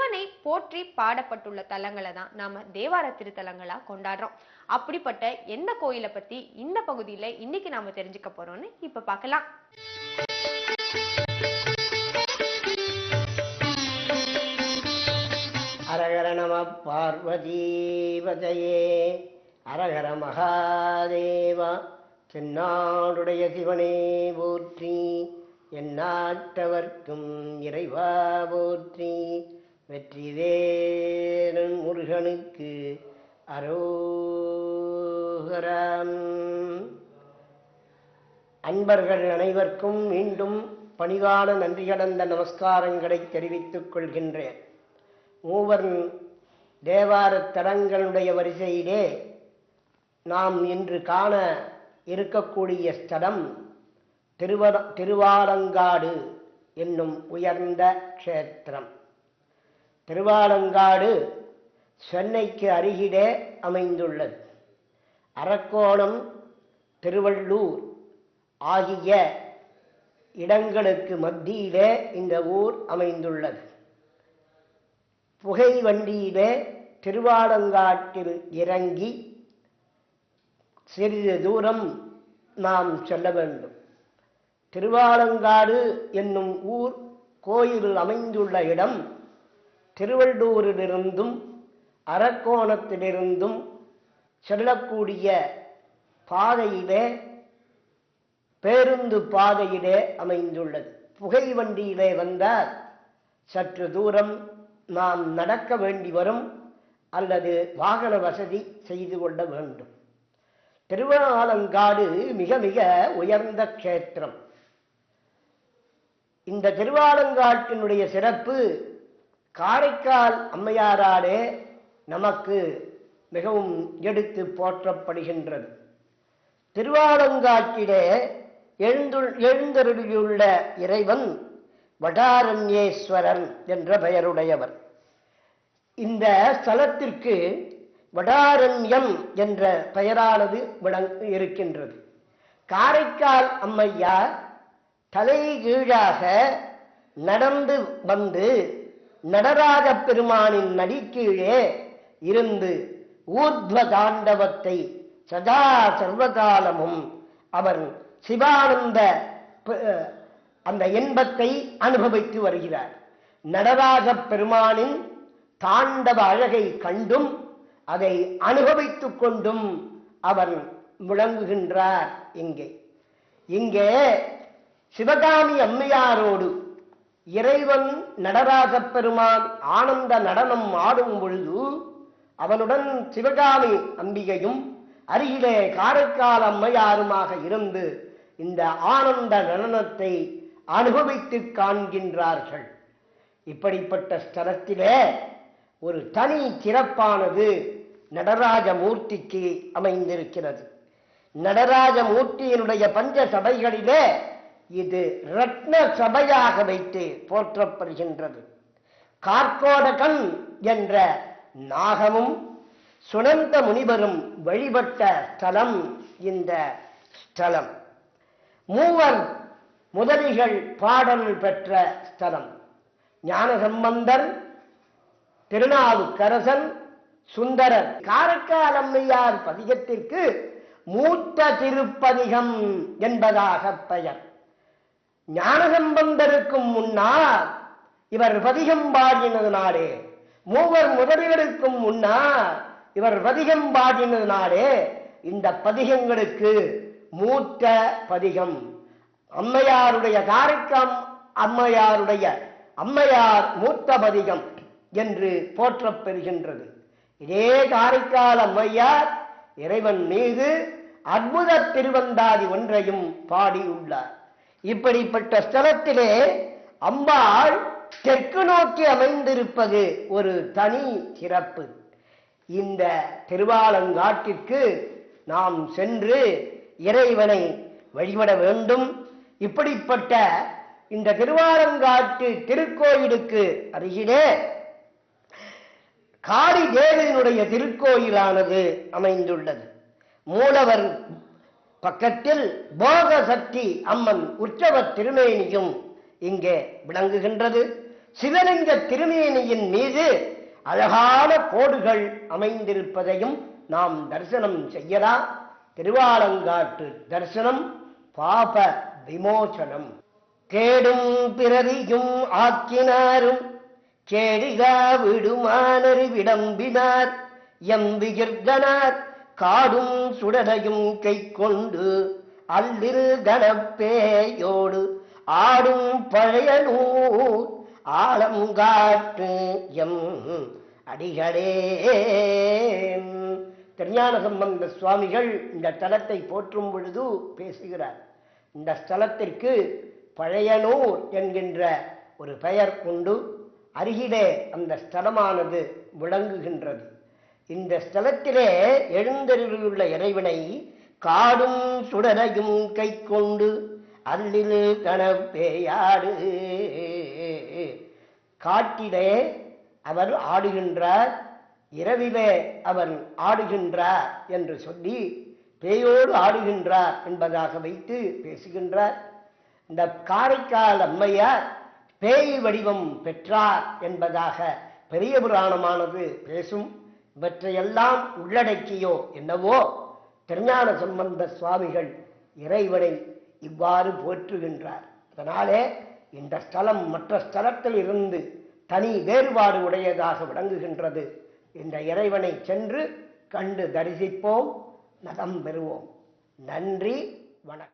சிவனை போற்றி பாடப்பட்டுள்ள தலங்களை தான் நாம தேவார திருத்தலங்களா கொண்டாடுறோம். அப்படிப்பட்ட எந்த கோயிலை பத்தி இந்த பகுதியில இன்னைக்கு நாம தெரிஞ்சுக்க போறோம்னு இப்ப பார்க்கலாம். அரகர நம பார்வதீபதையே, அரகர மகாதேவா. தென்னாடுடைய சிவனே போற்றி, எந்நாட்டவர்க்கும் இறைவா போற்றி. வெற்றிவேலன் முருகனுக்கு அரோகரம். அன்பர்கள் அனைவருக்கும் மீண்டும் பணிவான நன்றி கடந்த நமஸ்காரங்களை தெரிவித்துக் கொள்கின்றேன். மூவர் தேவார தலங்களுடைய வரிசையிலே நாம் இன்று காண இருக்கக்கூடிய ஸ்தலம் திருவாலங்காடு என்னும் உயர்ந்த க்ஷேத்திரம். திருவாலங்காடு சென்னைக்கு அருகிலே அமைந்துள்ளது. அரக்கோணம், திருவள்ளூர் ஆகிய இடங்களுக்கு மத்தியிலே இந்த ஊர் அமைந்துள்ளது. புகை வண்டியிலே திருவாலங்காட்டில் இறங்கி சிறிது தூரம் நாம் செல்ல வேண்டும். திருவாலங்காடு என்னும் ஊர் கோயில் அமைந்துள்ள இடம் திருவள்ளூரிலிருந்தும் அரக்கோணத்திலிருந்தும் செல்லக்கூடிய பாதையிலே, பேருந்து பாதையிலே அமைந்துள்ளது. புகை வண்டியிலே வந்தால் சற்று தூரம் நாம் நடக்க வேண்டி வரும் அல்லது வாகன வசதி செய்து கொள்ள வேண்டும். திருவாலங்காடு மிக மிக உயர்ந்த க்ஷேத்திரம். இந்த திருவாலங்காட்டினுடைய சிறப்பு காரைக்கால் அம்மையாராலே நமக்கு மிகவும் எடுத்து போற்றப்படுகின்றது. திருவாலங்காட்டிலே எழுந்தருளியுள்ள இறைவன் வடாரண்யேஸ்வரன் என்ற பெயருடையவர். இந்த ஸ்தலத்திற்கு வடாரண்யம் என்ற பெயரானது இருக்கின்றது. காரைக்கால் அம்மையார் தலைகீழாக நடந்து வந்து நடராஜ பெருமானின் நடிக்கீழே இருந்து ஊர்த்வ தாண்டவத்தை சதா சர்வகாலமும் அவர் சிவானந்த அந்த இன்பத்தை அனுபவித்து வருகிறார். நடராஜ பெருமானின் தாண்டவ அழகை கண்டும் அதை அனுபவித்துக் கொண்டும் அவர் விளங்குகின்றார். இங்கே சிவகாமி அம்மையாரோடு இறைவன் நடராஜ பெருமான் ஆனந்த நடனம் ஆடும் பொழுது அவனுடன் சிவகாமி அம்பிகையும் அருகிலே காரைக்கால் அம்மையாருமாக இருந்து இந்த ஆனந்த நடனத்தை அனுபவித்து காண்கின்றார்கள். இப்படிப்பட்ட ஸ்தலத்திலே ஒரு தனி சிறப்பானது நடராஜ மூர்த்திக்கு அமைந்திருக்கிறது. நடராஜ மூர்த்தியினுடைய பஞ்ச சபைகளிலே இது ரத்ன சபையாக வைத்து போற்றப்படுகின்றது. கார்கோடகன் என்ற நாகமும் சுனந்த முனிவரும் வழிபட்ட ஸ்தலம் இந்த ஸ்தலம். மூவர் முதலிகள் பாடல் பெற்ற ஸ்தலம். ஞானசம்பந்தர், திருநாவுக்கரசன், சுந்தரர். காரைக்கால் அம்மையார் பதிகத்திற்கு மூத்த திருப்பதிகம் என்பதாக பெயர். ஞானசம்பந்தருக்கும் முன்னால் இவர் பதிகம் பாடினதினாலே, மூவர் முதலிகளுக்கும் முன்னால் இவர் பதிகம் பாடினதினாலே இந்த பதிகங்களுக்கு மூத்த பதிகம். அம்மையாருடைய காரைக்கால் அம்மையாருடைய அம்மையார் மூத்த பதிகம் என்று போற்றப்பெறுகின்றது. இதே காரைக்கால் அம்மையார் இறைவன் மீது அற்புத திருவந்தாதி ஒன்றையும் பாடியுள்ளார். இப்படிப்பட்ட ஸ்தலத்திலே அம்பாள் தெற்கு நோக்கி அமைந்திருப்பது ஒரு தனி சிறப்பு. இந்த திருவாலங்காட்டிற்கு நாம் சென்று இறைவனை வழிபட வேண்டும். இப்படிப்பட்ட இந்த திருவாலங்காட்டு திருக்கோயிலுக்கு அருகிலே காளி தேவியினுடைய திருக்கோயிலானது அமைந்துள்ளது. மூலவர் பக்கத்தில் போக சக்தி அம்மன் உற்சவ திருமேனியும் இங்கே விளங்குகின்றது. சிவலிங்க திருமேனியின் மீது அழகான கோடுகள் அமைந்திருப்பதையும் நாம் தரிசனம் செய்யலாம். திருவாலங்காட்டு தரிசனம் பாப விமோசனம். கேடும் பிறவியும் ஆக்கினாரும் கேடிகா விடுமானறி விடம்பினார் எம்பிகிர்தனார் காடும் சுடரையும் கை கொண்டு அல்லிரு கணப்பேயோடு ஆடும் பழைய நூல் ஆலங்காட்டு எம் அடிகளே. திருஞான சம்பந்த சுவாமிகள் இந்த ஸ்தலத்தை போற்றும் பொழுது பேசுகிறார். இந்த ஸ்தலத்திற்கு பழையனூர் என்கின்ற ஒரு பெயர் கொண்டு அருகிலே அந்த ஸ்தலமானது விளங்குகின்றது. இந்த ஸ்தலத்திலே எழுந்தருளியுள்ள இறைவனை காடும் சுடரையும் கை கொண்டு அல்லில் கணப்பேயாடு, காட்டிலே அவர் ஆடுகின்றார், இரவிலே அவர் ஆடுகின்றார் என்று சொல்லி பேயோடு ஆடுகின்றார் என்பதாக வைத்து பேசுகின்றார். இந்த காரைக்கால் அம்மையார் பேய் வடிவம் பெற்றார் என்பதாக பெரிய புராணமானது பேசும். இவற்றையெல்லாம் உள்ளடக்கியோ என்னவோ திருஞான சம்பந்த சுவாமிகள் இறைவனை இவ்வாறு போற்றுகின்றார். அதனாலே இந்த ஸ்தலம் மற்ற ஸ்தலத்தில் இருந்து தனி வேறுபாடு உடையதாக விளங்குகின்றது. இந்த இறைவனை சென்று கண்டு தரிசிப்போம், நலம் பெறுவோம். நன்றி, வணக்கம்.